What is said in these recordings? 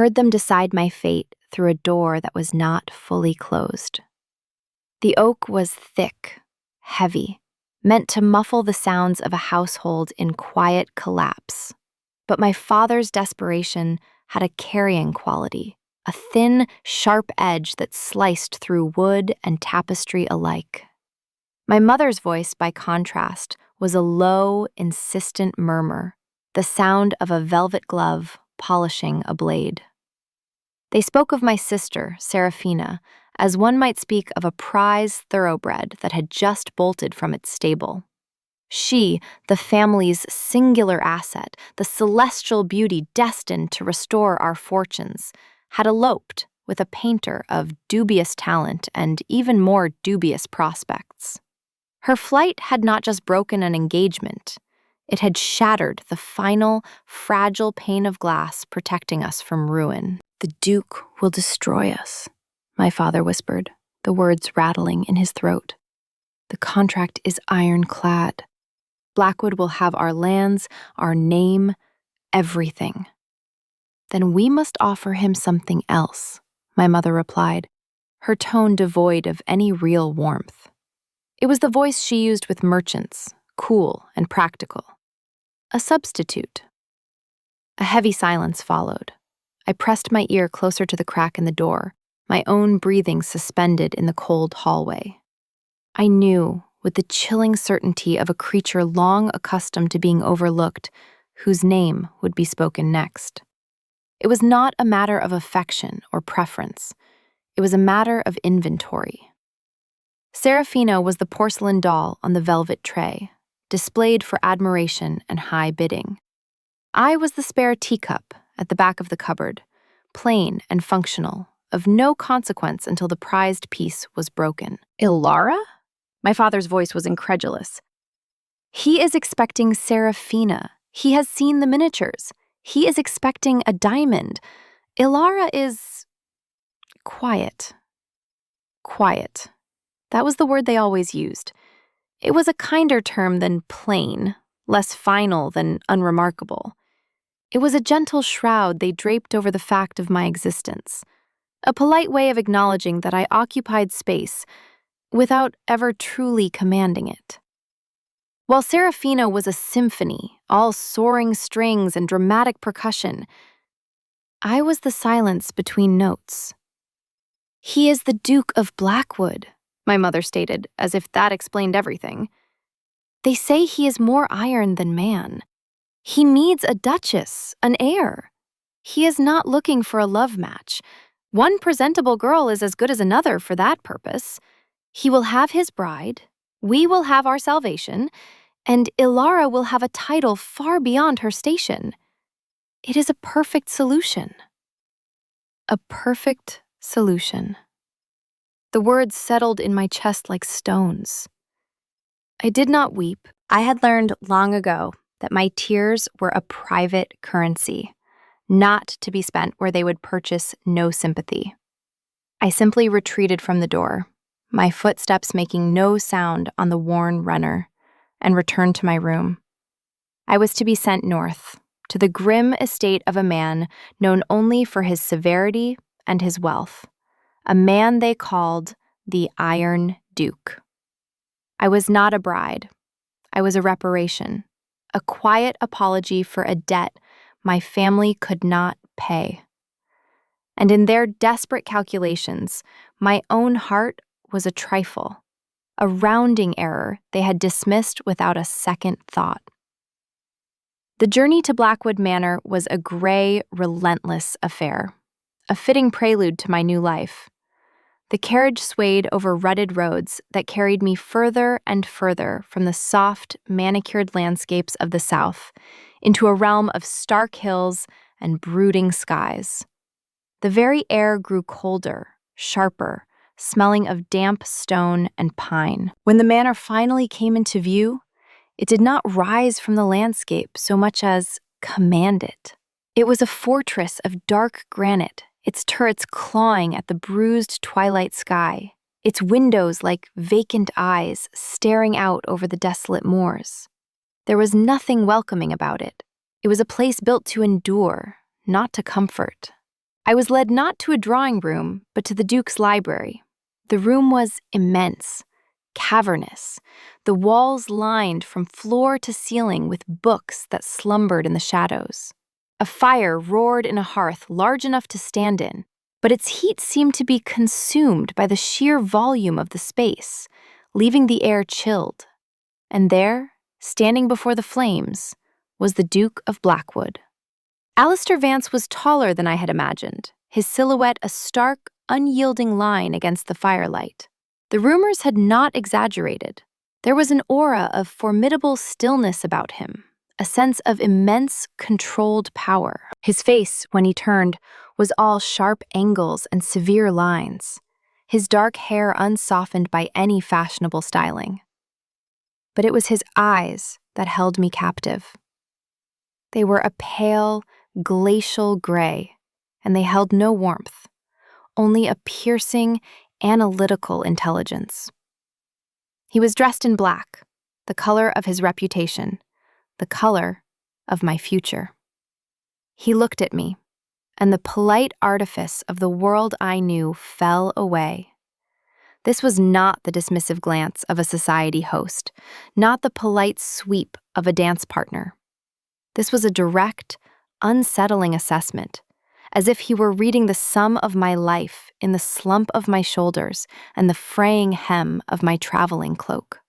heard them decide my fate through a door that was not fully closed. The oak was thick, heavy, meant to muffle the sounds of a household in quiet collapse. But my father's desperation had a carrying quality, a thin, sharp edge that sliced through wood and tapestry alike. My mother's voice, by contrast, was a low, insistent murmur, the sound of a velvet glove polishing a blade. They spoke of my sister, Serafina, as one might speak of a prize thoroughbred that had just bolted from its stable. She, the family's singular asset, the celestial beauty destined to restore our fortunes, had eloped with a painter of dubious talent and even more dubious prospects. Her flight had not just broken an engagement, it had shattered the final, fragile pane of glass protecting us from ruin. "The Duke will destroy us," my father whispered, the words rattling in his throat. "The contract is ironclad. Blackwood will have our lands, our name, everything." "Then we must offer him something else," my mother replied, her tone devoid of any real warmth. It was the voice she used with merchants, cool and practical. "A substitute." A heavy silence followed. I pressed my ear closer to the crack in the door, my own breathing suspended in the cold hallway. I knew, with the chilling certainty of a creature long accustomed to being overlooked, whose name would be spoken next. It was not a matter of affection or preference. It was a matter of inventory. Serafina was the porcelain doll on the velvet tray, displayed for admiration and high bidding. I was the spare teacup at the back of the cupboard, plain and functional, of no consequence until the prized piece was broken. "Ilara?" My father's voice was incredulous. "He is expecting Serafina. He has seen the miniatures. He is expecting a diamond. Ilara is quiet." Quiet. That was the word they always used. It was a kinder term than plain, less final than unremarkable. It was a gentle shroud they draped over the fact of my existence, a polite way of acknowledging that I occupied space without ever truly commanding it. While Serafina was a symphony, all soaring strings and dramatic percussion, I was the silence between notes. "He is the Duke of Blackwood," my mother stated, as if that explained everything. "They say he is more iron than man. He needs a duchess, an heir. He is not looking for a love match. One presentable girl is as good as another for that purpose. He will have his bride, we will have our salvation, and Ilara will have a title far beyond her station. It is a perfect solution." A perfect solution. The words settled in my chest like stones. I did not weep. I had learned long ago that my tears were a private currency, not to be spent where they would purchase no sympathy. I simply retreated from the door, my footsteps making no sound on the worn runner, and returned to my room. I was to be sent north, to the grim estate of a man known only for his severity and his wealth, a man they called the Iron Duke. I was not a bride. I was a reparation, a quiet apology for a debt my family could not pay. And in their desperate calculations, my own heart was a trifle, a rounding error they had dismissed without a second thought. The journey to Blackwood Manor was a gray, relentless affair, a fitting prelude to my new life. The carriage swayed over rutted roads that carried me further and further from the soft, manicured landscapes of the South into a realm of stark hills and brooding skies. The very air grew colder, sharper, smelling of damp stone and pine. When the manor finally came into view, it did not rise from the landscape so much as command it. It was a fortress of dark granite, its turrets clawing at the bruised twilight sky, its windows like vacant eyes staring out over the desolate moors. There was nothing welcoming about it. It was a place built to endure, not to comfort. I was led not to a drawing room, but to the Duke's library. The room was immense, cavernous, the walls lined from floor to ceiling with books that slumbered in the shadows. A fire roared in a hearth large enough to stand in, but its heat seemed to be consumed by the sheer volume of the space, leaving the air chilled. And there, standing before the flames, was the Duke of Blackwood. Alistair Vance was taller than I had imagined, his silhouette a stark, unyielding line against the firelight. The rumors had not exaggerated. There was an aura of formidable stillness about him, a sense of immense, controlled power. His face, when he turned, was all sharp angles and severe lines, his dark hair unsoftened by any fashionable styling. But it was his eyes that held me captive. They were a pale, glacial gray, and they held no warmth, only a piercing, analytical intelligence. He was dressed in black, the color of his reputation, the color of my future. He looked at me, and the polite artifice of the world I knew fell away. This was not the dismissive glance of a society host, not the polite sweep of a dance partner. This was a direct, unsettling assessment, as if he were reading the sum of my life in the slump of my shoulders and the fraying hem of my traveling cloak.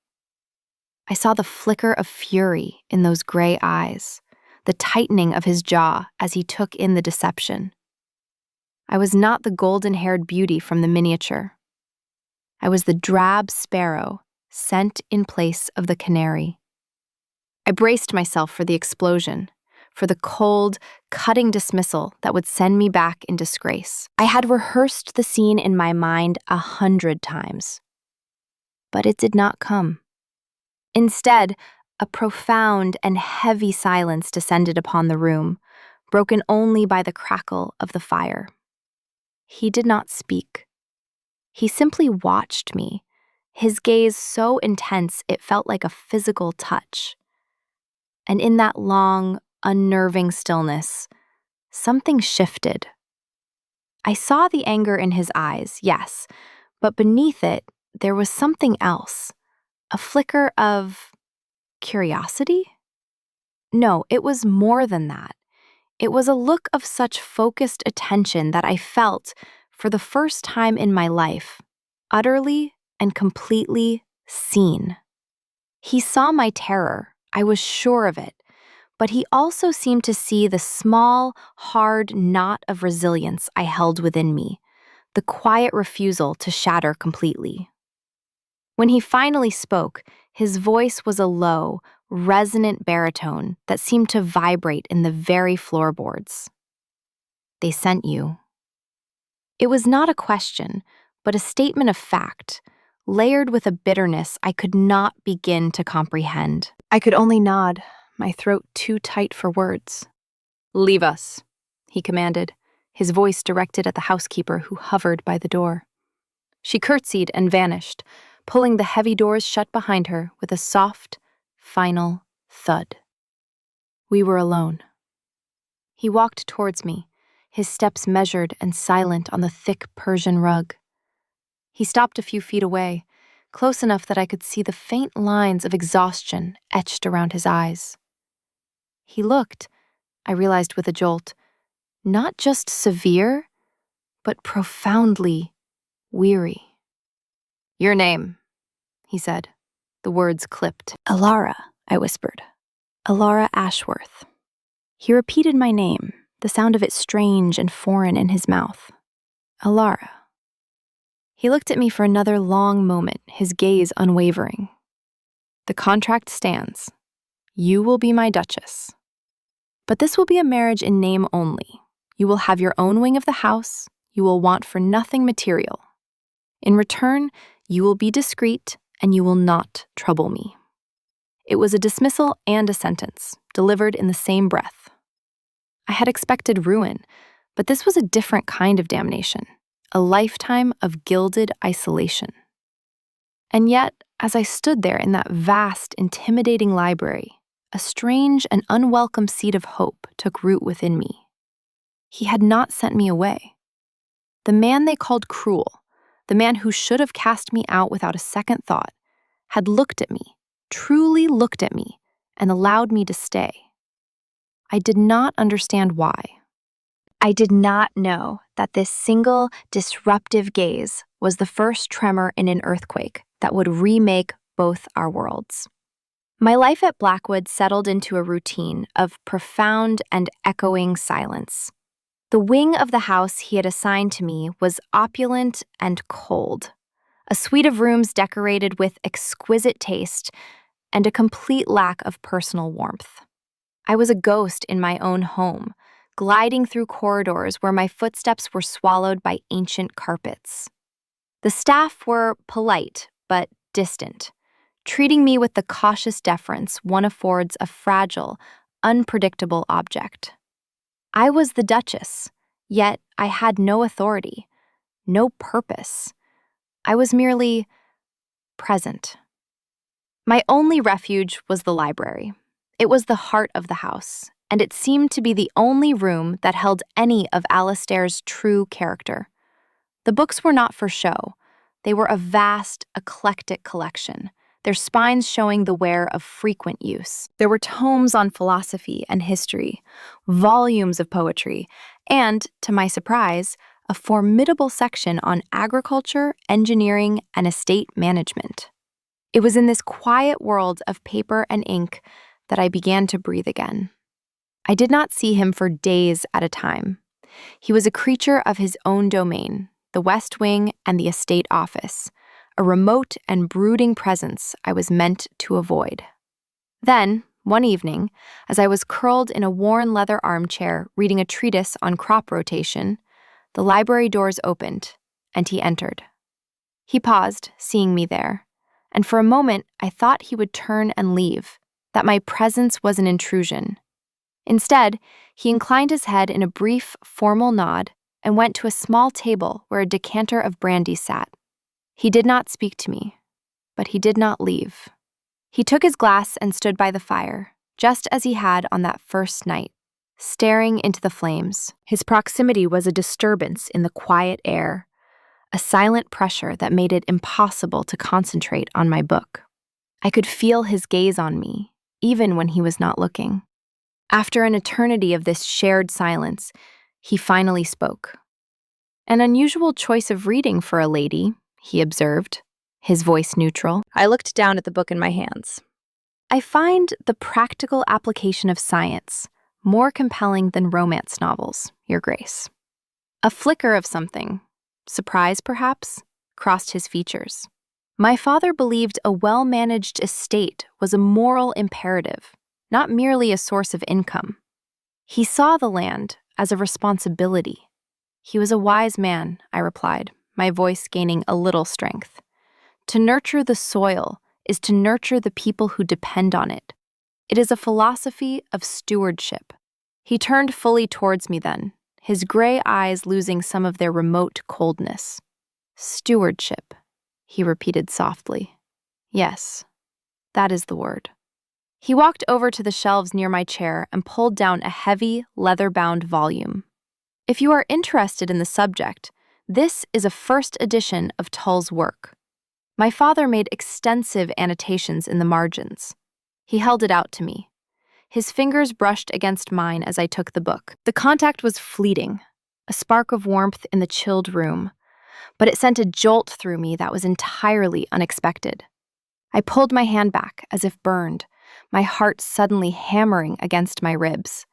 I saw the flicker of fury in those gray eyes, the tightening of his jaw as he took in the deception. I was not the golden-haired beauty from the miniature. I was the drab sparrow sent in place of the canary. I braced myself for the explosion, for the cold, cutting dismissal that would send me back in disgrace. I had rehearsed the scene in my mind 100 times. But it did not come. Instead, a profound and heavy silence descended upon the room, broken only by the crackle of the fire. He did not speak. He simply watched me, his gaze so intense it felt like a physical touch. And in that long, unnerving stillness, something shifted. I saw the anger in his eyes, yes, but beneath it, there was something else, a flicker of curiosity? No, it was more than that. It was a look of such focused attention that I felt, for the first time in my life, utterly and completely seen. He saw my terror, I was sure of it, but he also seemed to see the small, hard knot of resilience I held within me, the quiet refusal to shatter completely. When he finally spoke, his voice was a low, resonant baritone that seemed to vibrate in the very floorboards. "They sent you." It was not a question, but a statement of fact, layered with a bitterness I could not begin to comprehend. I could only nod, my throat too tight for words. "Leave us," he commanded, his voice directed at the housekeeper who hovered by the door. She curtsied and vanished, pulling the heavy doors shut behind her with a soft, final thud. We were alone. He walked towards me, his steps measured and silent on the thick Persian rug. He stopped a few feet away, close enough that I could see the faint lines of exhaustion etched around his eyes. He looked, I realized with a jolt, not just severe, but profoundly weary. "Your name," he said. The words clipped. "Alara," I whispered. "Alara Ashworth." He repeated my name, the sound of it strange and foreign in his mouth. "Alara." He looked at me for another long moment, his gaze unwavering. "The contract stands. You will be my duchess. But this will be a marriage in name only. You will have your own wing of the house. You will want for nothing material. In return, you will be discreet and you will not trouble me." It was a dismissal and a sentence, delivered in the same breath. I had expected ruin, but this was a different kind of damnation, a lifetime of gilded isolation. And yet, as I stood there in that vast, intimidating library, a strange and unwelcome seed of hope took root within me. He had not sent me away. The man they called cruel, the man who should have cast me out without a second thought, had looked at me, truly looked at me, and allowed me to stay. I did not understand why. I did not know that this single, disruptive gaze was the first tremor in an earthquake that would remake both our worlds. My life at Blackwood settled into a routine of profound and echoing silence. The wing of the house he had assigned to me was opulent and cold, a suite of rooms decorated with exquisite taste and a complete lack of personal warmth. I was a ghost in my own home, gliding through corridors where my footsteps were swallowed by ancient carpets. The staff were polite but distant, treating me with the cautious deference one affords a fragile, unpredictable object. I was the Duchess, yet I had no authority, no purpose. I was merely present. My only refuge was the library. It was the heart of the house, and it seemed to be the only room that held any of Alastair's true character. The books were not for show. They were a vast, eclectic collection, their spines showing the wear of frequent use. There were tomes on philosophy and history, volumes of poetry, and, to my surprise, a formidable section on agriculture, engineering, and estate management. It was in this quiet world of paper and ink that I began to breathe again. I did not see him for days at a time. He was a creature of his own domain, the West Wing and the estate office, a remote and brooding presence I was meant to avoid. Then, one evening, as I was curled in a worn leather armchair reading a treatise on crop rotation, the library doors opened, and he entered. He paused, seeing me there, and for a moment I thought he would turn and leave, that my presence was an intrusion. Instead, he inclined his head in a brief, formal nod and went to a small table where a decanter of brandy sat. He did not speak to me, but he did not leave. He took his glass and stood by the fire, just as he had on that first night, staring into the flames. His proximity was a disturbance in the quiet air, a silent pressure that made it impossible to concentrate on my book. I could feel his gaze on me, even when he was not looking. After an eternity of this shared silence, he finally spoke. "An unusual choice of reading for a lady," he observed, his voice neutral. I looked down at the book in my hands. "I find the practical application of science more compelling than romance novels, Your Grace." A flicker of something, surprise perhaps, crossed his features. My father believed a well-managed estate was a moral imperative, not merely a source of income. He saw the land as a responsibility. He was a wise man, I replied, my voice gaining a little strength. To nurture the soil is to nurture the people who depend on it. It is a philosophy of stewardship. He turned fully towards me then, his gray eyes losing some of their remote coldness. "Stewardship," he repeated softly. "Yes, that is the word." He walked over to the shelves near my chair and pulled down a heavy, leather-bound volume. "If you are interested in the subject, this is a first edition of Tull's work." My father made extensive annotations in the margins. He held it out to me. His fingers brushed against mine as I took the book. The contact was fleeting, a spark of warmth in the chilled room, but it sent a jolt through me that was entirely unexpected. I pulled my hand back as if burned, my heart suddenly hammering against my ribs.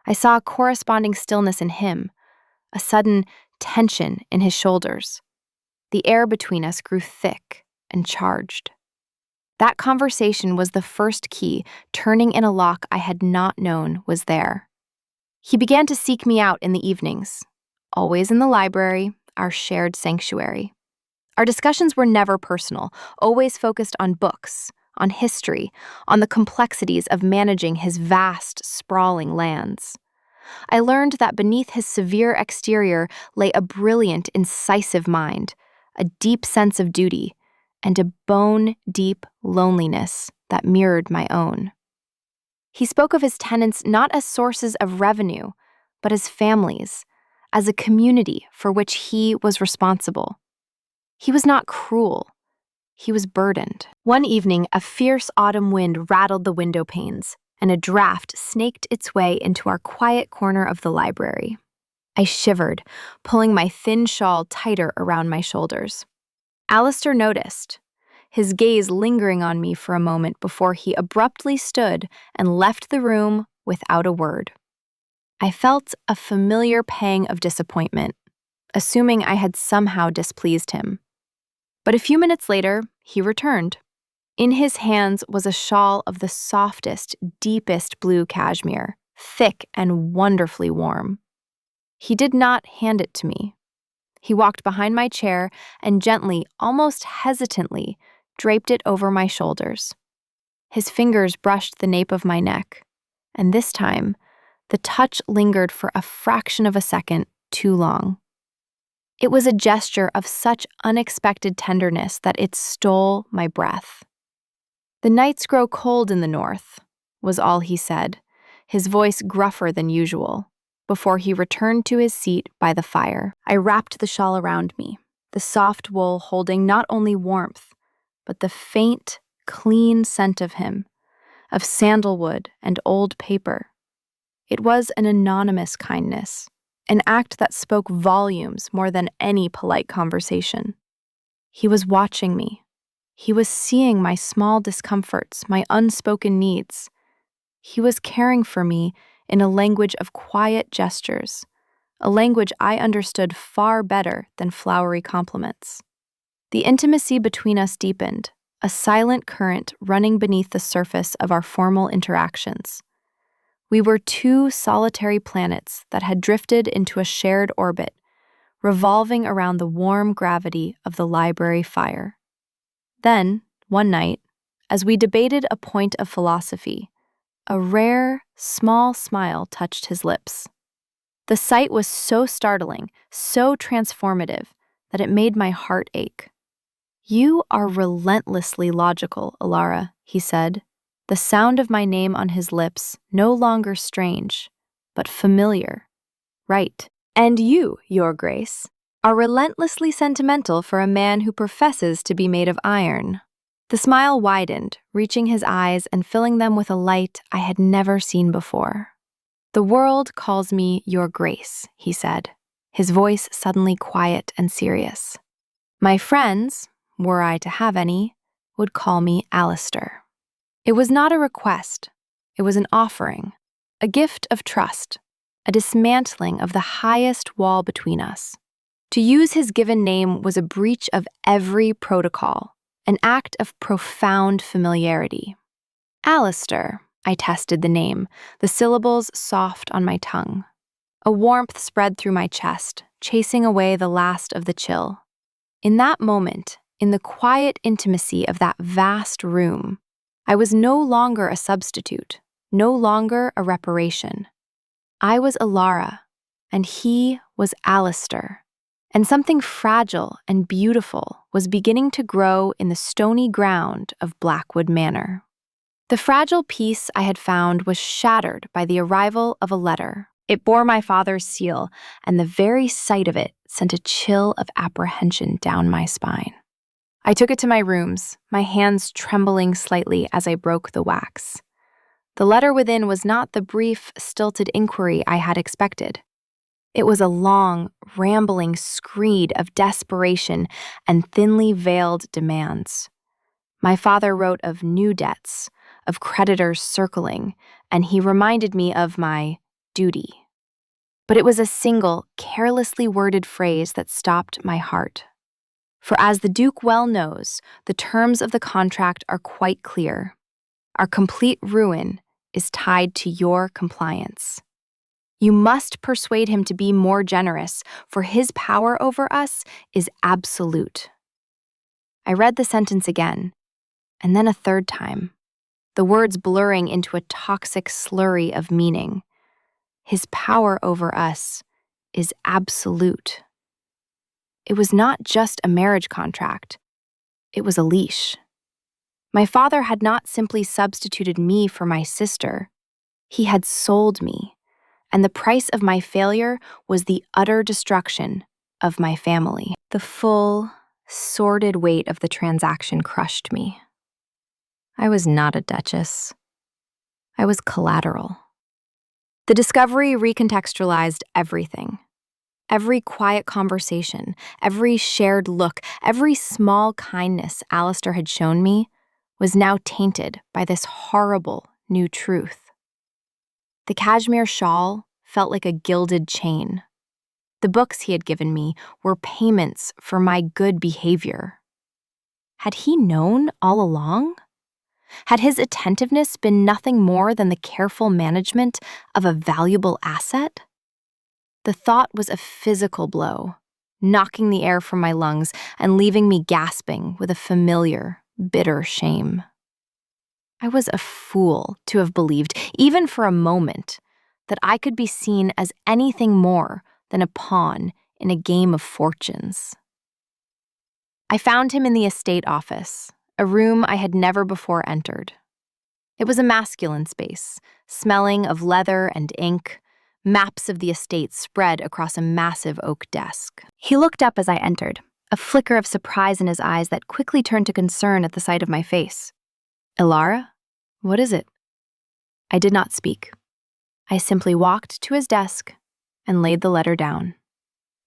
I saw a corresponding stillness in him, a sudden tension in his shoulders. The air between us grew thick and charged. That conversation was the first key turning in a lock I had not known was there. He began to seek me out in the evenings, always in the library, our shared sanctuary. Our discussions were never personal, always focused on books, on history, on the complexities of managing his vast, sprawling lands. I learned that beneath his severe exterior lay a brilliant, incisive mind, a deep sense of duty, and a bone-deep loneliness that mirrored my own. He spoke of his tenants not as sources of revenue, but as families, as a community for which he was responsible. He was not cruel. He was burdened. One evening, a fierce autumn wind rattled the window panes, and a draft snaked its way into our quiet corner of the library. I shivered, pulling my thin shawl tighter around my shoulders. Alistair noticed, his gaze lingering on me for a moment before he abruptly stood and left the room without a word. I felt a familiar pang of disappointment, assuming I had somehow displeased him. But a few minutes later, he returned. In his hands was a shawl of the softest, deepest blue cashmere, thick and wonderfully warm. He did not hand it to me. He walked behind my chair and gently, almost hesitantly, draped it over my shoulders. His fingers brushed the nape of my neck, and this time, the touch lingered for a fraction of a second too long. It was a gesture of such unexpected tenderness that it stole my breath. "The nights grow cold in the north," was all he said, his voice gruffer than usual, before he returned to his seat by the fire. I wrapped the shawl around me, the soft wool holding not only warmth, but the faint, clean scent of him, of sandalwood and old paper. It was an anonymous kindness, an act that spoke volumes more than any polite conversation. He was watching me. He was seeing my small discomforts, my unspoken needs. He was caring for me in a language of quiet gestures, a language I understood far better than flowery compliments. The intimacy between us deepened, a silent current running beneath the surface of our formal interactions. We were two solitary planets that had drifted into a shared orbit, revolving around the warm gravity of the library fire. Then, one night, as we debated a point of philosophy, a rare, small smile touched his lips. The sight was so startling, so transformative, that it made my heart ache. "You are relentlessly logical, Alara," he said, the sound of my name on his lips no longer strange, but familiar. "Right. And you, Your Grace, are relentlessly sentimental for a man who professes to be made of iron." The smile widened, reaching his eyes and filling them with a light I had never seen before. "The world calls me Your Grace," he said, his voice suddenly quiet and serious. "My friends, were I to have any, would call me Alistair." It was not a request. It was an offering, a gift of trust, a dismantling of the highest wall between us. To use his given name was a breach of every protocol, an act of profound familiarity. "Alistair," I tested the name, the syllables soft on my tongue. A warmth spread through my chest, chasing away the last of the chill. In that moment, in the quiet intimacy of that vast room, I was no longer a substitute, no longer a reparation. I was Alara, and he was Alistair, and something fragile and beautiful was beginning to grow in the stony ground of Blackwood Manor. The fragile peace I had found was shattered by the arrival of a letter. It bore my father's seal, and the very sight of it sent a chill of apprehension down my spine. I took it to my rooms, my hands trembling slightly as I broke the wax. The letter within was not the brief, stilted inquiry I had expected. It was a long, rambling screed of desperation and thinly veiled demands. My father wrote of new debts, of creditors circling, and he reminded me of my duty. But it was a single, carelessly worded phrase that stopped my heart. For as the Duke well knows, the terms of the contract are quite clear. Our complete ruin is tied to your compliance. You must persuade him to be more generous, for his power over us is absolute. I read the sentence again, and then a third time, the words blurring into a toxic slurry of meaning. His power over us is absolute. It was not just a marriage contract. It was a leash. My father had not simply substituted me for my sister. He had sold me, and the price of my failure was the utter destruction of my family. The full, sordid weight of the transaction crushed me. I was not a duchess. I was collateral. The discovery recontextualized everything. Every quiet conversation, every shared look, every small kindness Alistair had shown me was now tainted by this horrible new truth. The cashmere shawl felt like a gilded chain. The books he had given me were payments for my good behavior. Had he known all along? Had his attentiveness been nothing more than the careful management of a valuable asset? The thought was a physical blow, knocking the air from my lungs and leaving me gasping with a familiar, bitter shame. I was a fool to have believed, even for a moment, that I could be seen as anything more than a pawn in a game of fortunes. I found him in the estate office, a room I had never before entered. It was a masculine space, smelling of leather and ink, maps of the estate spread across a massive oak desk. He looked up as I entered, a flicker of surprise in his eyes that quickly turned to concern at the sight of my face. "Ilara, what is it?" I did not speak. I simply walked to his desk and laid the letter down,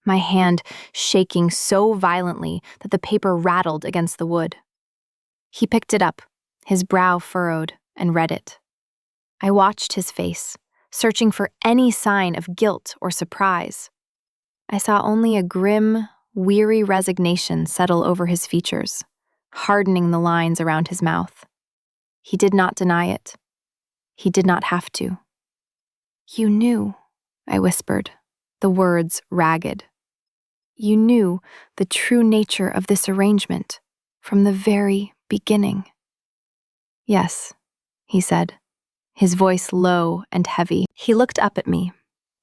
my hand shaking so violently that the paper rattled against the wood. He picked it up, his brow furrowed, and read it. I watched his face, searching for any sign of guilt or surprise. I saw only a grim, weary resignation settle over his features, hardening the lines around his mouth. He did not deny it. He did not have to. "You knew," I whispered, the words ragged. "You knew the true nature of this arrangement from the very beginning." "Yes," he said, his voice low and heavy. He looked up at me,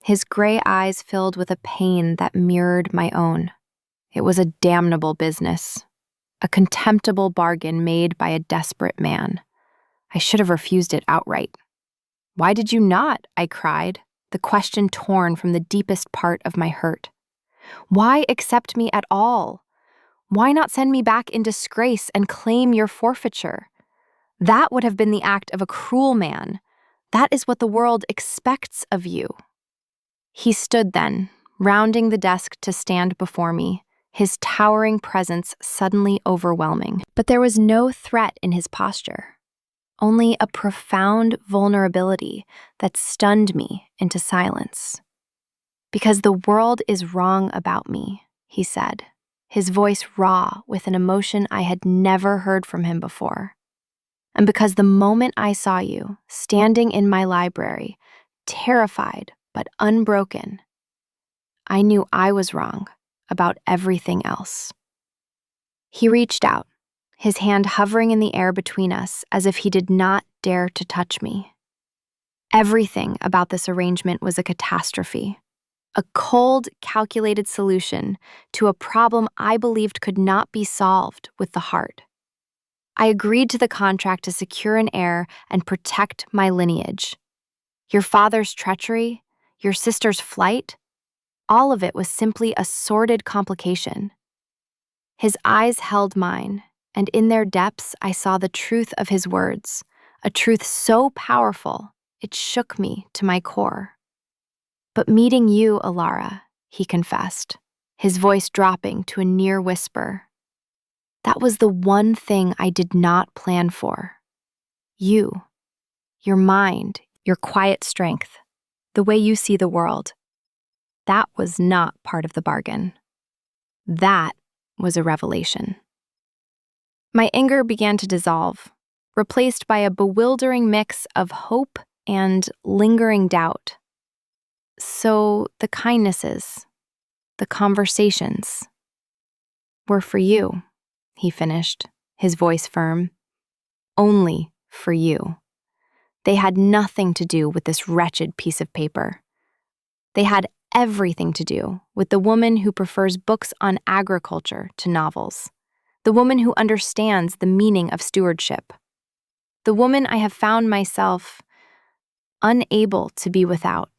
his gray eyes filled with a pain that mirrored my own. It was a damnable business, a contemptible bargain made by a desperate man. I should have refused it outright. "Why did you not?" I cried, the question torn from the deepest part of my hurt. "Why accept me at all? Why not send me back in disgrace and claim your forfeiture? That would have been the act of a cruel man. That is what the world expects of you." He stood then, rounding the desk to stand before me, his towering presence suddenly overwhelming. But there was no threat in his posture, only a profound vulnerability that stunned me into silence. "Because the world is wrong about me," he said, his voice raw with an emotion I had never heard from him before. "And because the moment I saw you, standing in my library, terrified but unbroken, I knew I was wrong about everything else." He reached out, his hand hovering in the air between us as if he did not dare to touch me. Everything about this arrangement was a catastrophe, a cold, calculated solution to a problem I believed could not be solved with the heart. I agreed to the contract to secure an heir and protect my lineage. Your father's treachery, your sister's flight, all of it was simply a sordid complication. His eyes held mine, and in their depths I saw the truth of his words, a truth so powerful it shook me to my core. "But meeting you, Ilara," he confessed, his voice dropping to a near whisper, "that was the one thing I did not plan for. You, your mind, your quiet strength, the way you see the world. That was not part of the bargain. That was a revelation." My anger began to dissolve, replaced by a bewildering mix of hope and lingering doubt. "So the kindnesses, the conversations, were for you," he finished, his voice firm. "Only for you. They had nothing to do with this wretched piece of paper. They had everything to do with the woman who prefers books on agriculture to novels, the woman who understands the meaning of stewardship, the woman I have found myself unable to be without."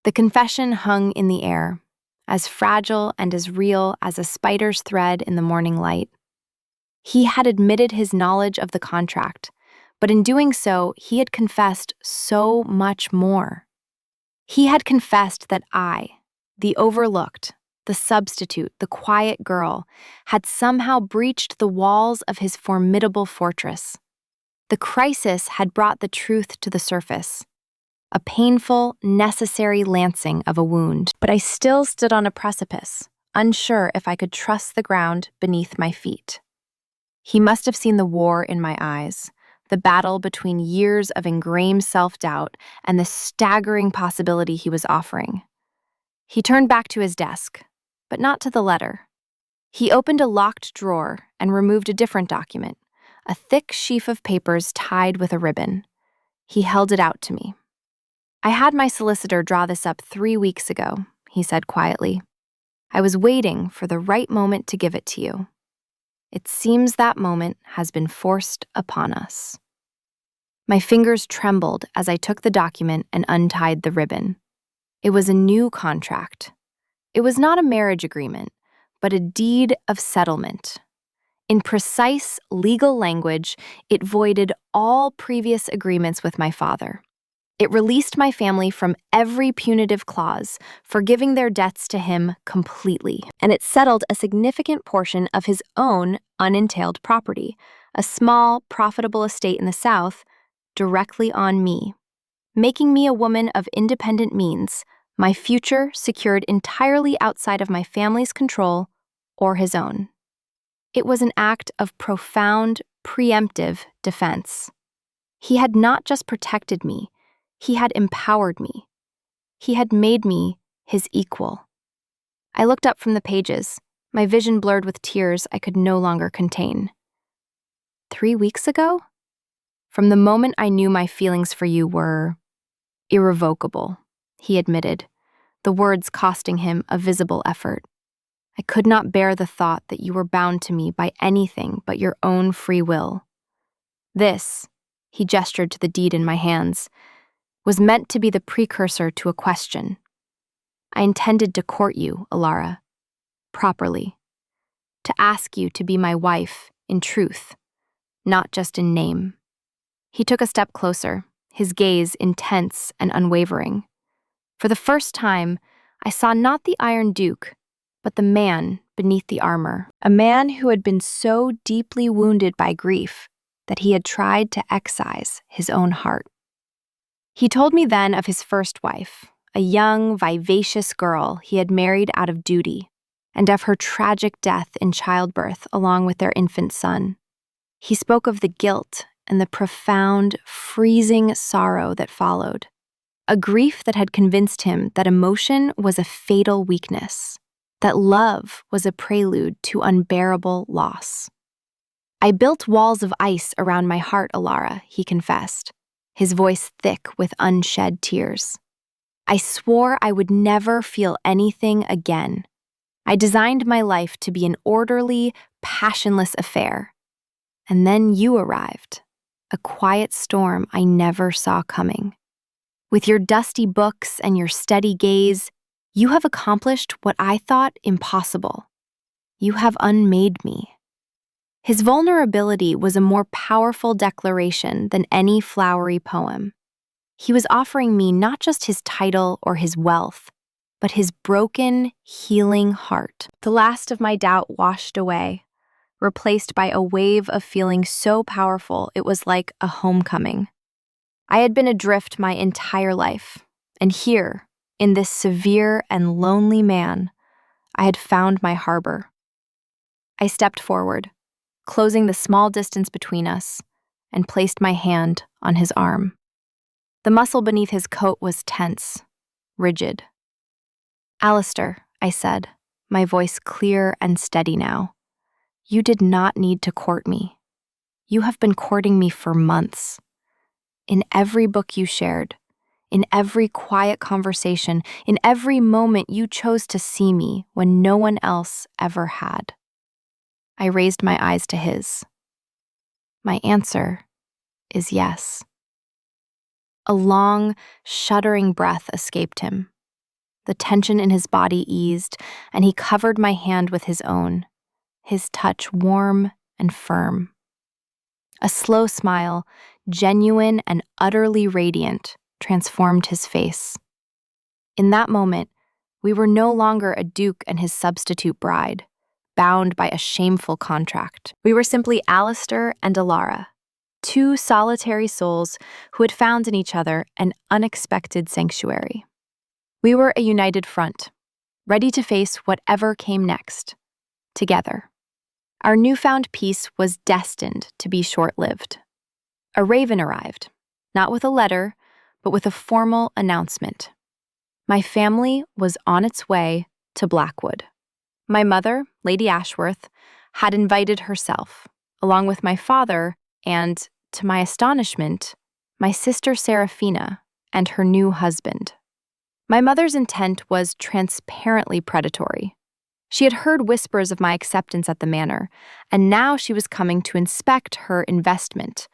The confession hung in the air, as fragile and as real as a spider's thread in the morning light. He had admitted his knowledge of the contract, but in doing so, he had confessed so much more. He had confessed that I, the overlooked, the substitute, the quiet girl, had somehow breached the walls of his formidable fortress. The crisis had brought the truth to the surface, a painful, necessary lancing of a wound. But I still stood on a precipice, unsure if I could trust the ground beneath my feet. He must have seen the war in my eyes, the battle between years of ingrained self-doubt and the staggering possibility he was offering. He turned back to his desk, but not to the letter. He opened a locked drawer and removed a different document, a thick sheaf of papers tied with a ribbon. He held it out to me. "I had my solicitor draw this up 3 weeks ago," he said quietly. "I was waiting for the right moment to give it to you. It seems that moment has been forced upon us." My fingers trembled as I took the document and untied the ribbon. It was a new contract. It was not a marriage agreement, but a deed of settlement. In precise legal language, it voided all previous agreements with my father. It released my family from every punitive clause, forgiving their debts to him completely, and it settled a significant portion of his own unentailed property, a small, profitable estate in the South, directly on me, making me a woman of independent means, my future secured entirely outside of my family's control or his own. It was an act of profound, preemptive defense. He had not just protected me, he had empowered me. He had made me his equal. I looked up from the pages, my vision blurred with tears I could no longer contain. 3 weeks ago? From the moment I knew my feelings for you were irrevocable, he admitted, the words costing him a visible effort. I could not bear the thought that you were bound to me by anything but your own free will. This, he gestured to the deed in my hands, was meant to be the precursor to a question. I intended to court you, Alara, properly, to ask you to be my wife in truth, not just in name. He took a step closer, his gaze intense and unwavering. For the first time, I saw not the Iron Duke, but the man beneath the armor, a man who had been so deeply wounded by grief that he had tried to excise his own heart. He told me then of his first wife, a young, vivacious girl he had married out of duty, and of her tragic death in childbirth along with their infant son. He spoke of the guilt and the profound, freezing sorrow that followed, a grief that had convinced him that emotion was a fatal weakness, that love was a prelude to unbearable loss. I built walls of ice around my heart, Alara, he confessed, his voice thick with unshed tears. I swore I would never feel anything again. I designed my life to be an orderly, passionless affair. And then you arrived, a quiet storm I never saw coming. With your dusty books and your steady gaze, you have accomplished what I thought impossible. You have unmade me. His vulnerability was a more powerful declaration than any flowery poem. He was offering me not just his title or his wealth, but his broken, healing heart. The last of my doubt washed away, replaced by a wave of feeling so powerful it was like a homecoming. I had been adrift my entire life, and here, in this severe and lonely man, I had found my harbor. I stepped forward, closing the small distance between us, and placed my hand on his arm. The muscle beneath his coat was tense, rigid. "Alistair," I said, my voice clear and steady now, "you did not need to court me. You have been courting me for months. In every book you shared, in every quiet conversation, in every moment you chose to see me when no one else ever had." I raised my eyes to his. My answer is yes. A long, shuddering breath escaped him, the tension in his body eased, and he covered my hand with his own, his touch warm and firm. A slow smile, genuine and utterly radiant, transformed his face. In that moment, we were no longer a duke and his substitute bride, bound by a shameful contract. We were simply Alistair and Alara, two solitary souls who had found in each other an unexpected sanctuary. We were a united front, ready to face whatever came next, together. Our newfound peace was destined to be short-lived. A raven arrived, not with a letter, but with a formal announcement. My family was on its way to Blackwood. My mother, Lady Ashworth, had invited herself, along with my father and, to my astonishment, my sister Seraphina and her new husband. My mother's intent was transparently predatory. She had heard whispers of my acceptance at the manor, and now she was coming to inspect her investment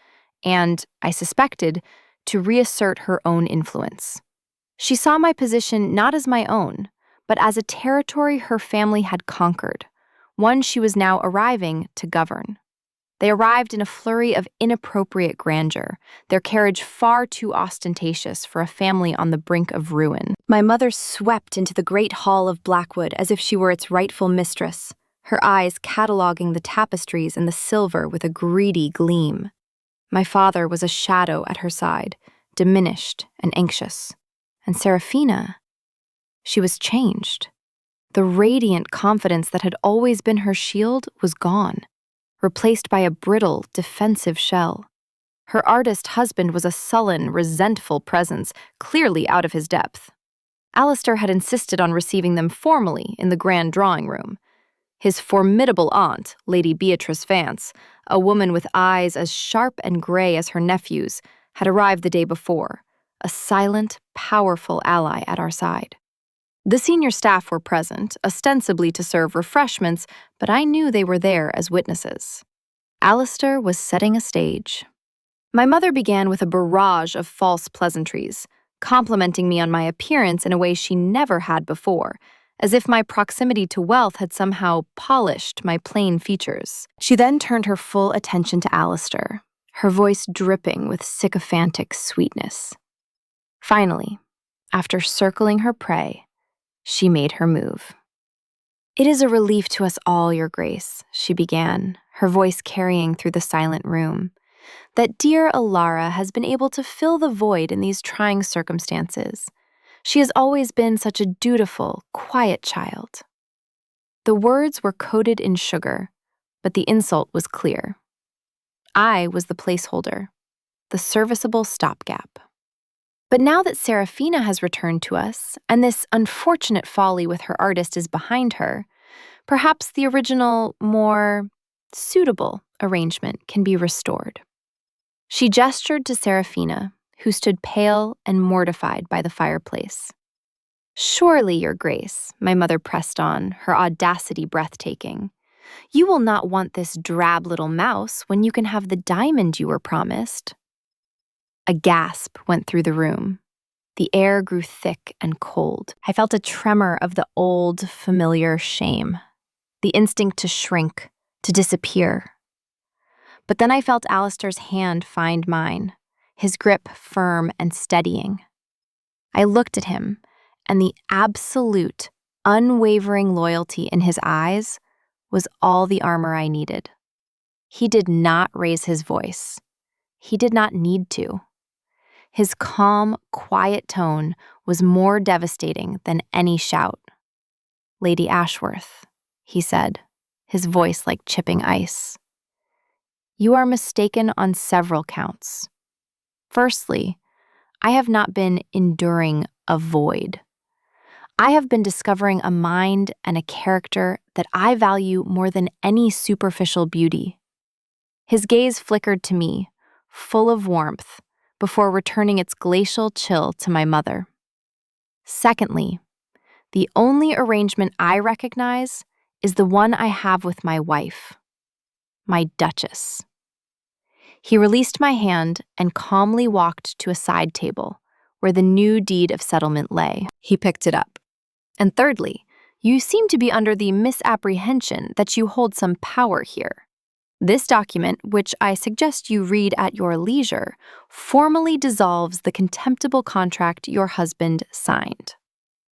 and, I suspected, to reassert her own influence. She saw my position not as my own, but as a territory her family had conquered, one she was now arriving to govern. They arrived in a flurry of inappropriate grandeur, their carriage far too ostentatious for a family on the brink of ruin. My mother swept into the great hall of Blackwood as if she were its rightful mistress, her eyes cataloguing the tapestries and the silver with a greedy gleam. My father was a shadow at her side, diminished and anxious. And Seraphina, she was changed. The radiant confidence that had always been her shield was gone, replaced by a brittle, defensive shell. Her artist husband was a sullen, resentful presence, clearly out of his depth. Alistair had insisted on receiving them formally in the grand drawing room. His formidable aunt, Lady Beatrice Vance, a woman with eyes as sharp and gray as her nephew's, had arrived the day before, a silent, powerful ally at our side. The senior staff were present, ostensibly to serve refreshments, but I knew they were there as witnesses. Alistair was setting a stage. My mother began with a barrage of false pleasantries, complimenting me on my appearance in a way she never had before, as if my proximity to wealth had somehow polished my plain features. She then turned her full attention to Alistair, her voice dripping with sycophantic sweetness. Finally, after circling her prey, she made her move. "It is a relief to us all, Your Grace," she began, her voice carrying through the silent room, "that dear Alara has been able to fill the void in these trying circumstances. She has always been such a dutiful, quiet child." The words were coated in sugar, but the insult was clear. I was the placeholder, the serviceable stopgap. But now that Seraphina has returned to us, and this unfortunate folly with her artist is behind her, perhaps the original, more suitable arrangement can be restored. She gestured to Seraphina, who stood pale and mortified by the fireplace. "Surely, Your Grace," my mother pressed on, her audacity breathtaking, "you will not want this drab little mouse when you can have the diamond you were promised." A gasp went through the room. The air grew thick and cold. I felt a tremor of the old, familiar shame, the instinct to shrink, to disappear. But then I felt Alistair's hand find mine, his grip firm and steadying. I looked at him, and the absolute, unwavering loyalty in his eyes was all the armor I needed. He did not raise his voice. He did not need to. His calm, quiet tone was more devastating than any shout. "Lady Ashworth," he said, his voice like chipping ice, "you are mistaken on several counts. Firstly, I have not been enduring a void. I have been discovering a mind and a character that I value more than any superficial beauty." His gaze flickered to me, full of warmth, before returning its glacial chill to my mother. "Secondly, the only arrangement I recognize is the one I have with my wife, my Duchess." He released my hand and calmly walked to a side table where the new deed of settlement lay. He picked it up. And thirdly, you seem to be under the misapprehension that you hold some power here. This document, which I suggest you read at your leisure, formally dissolves the contemptible contract your husband signed.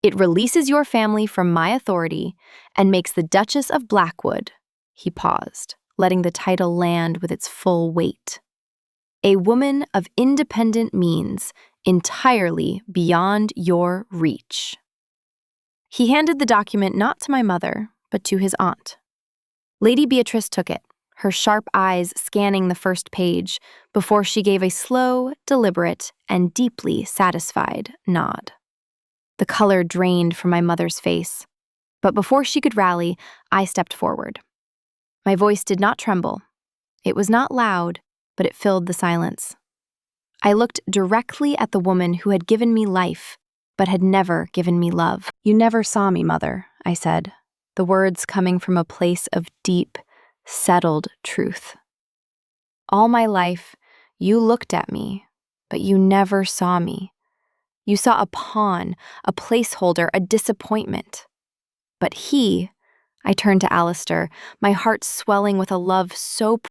It releases your family from my authority and makes the Duchess of Blackwood," he paused, letting the title land with its full weight, "a woman of independent means, entirely beyond your reach." He handed the document not to my mother, but to his aunt. Lady Beatrice took it, her sharp eyes scanning the first page, before she gave a slow, deliberate, and deeply satisfied nod. The color drained from my mother's face, but before she could rally, I stepped forward. My voice did not tremble. It was not loud, but it filled the silence. I looked directly at the woman who had given me life, but had never given me love. "You never saw me, Mother," I said, the words coming from a place of deep, settled truth. "All my life, you looked at me, but you never saw me. You saw a pawn, a placeholder, a disappointment. But he," I turned to Alistair, my heart swelling with a love so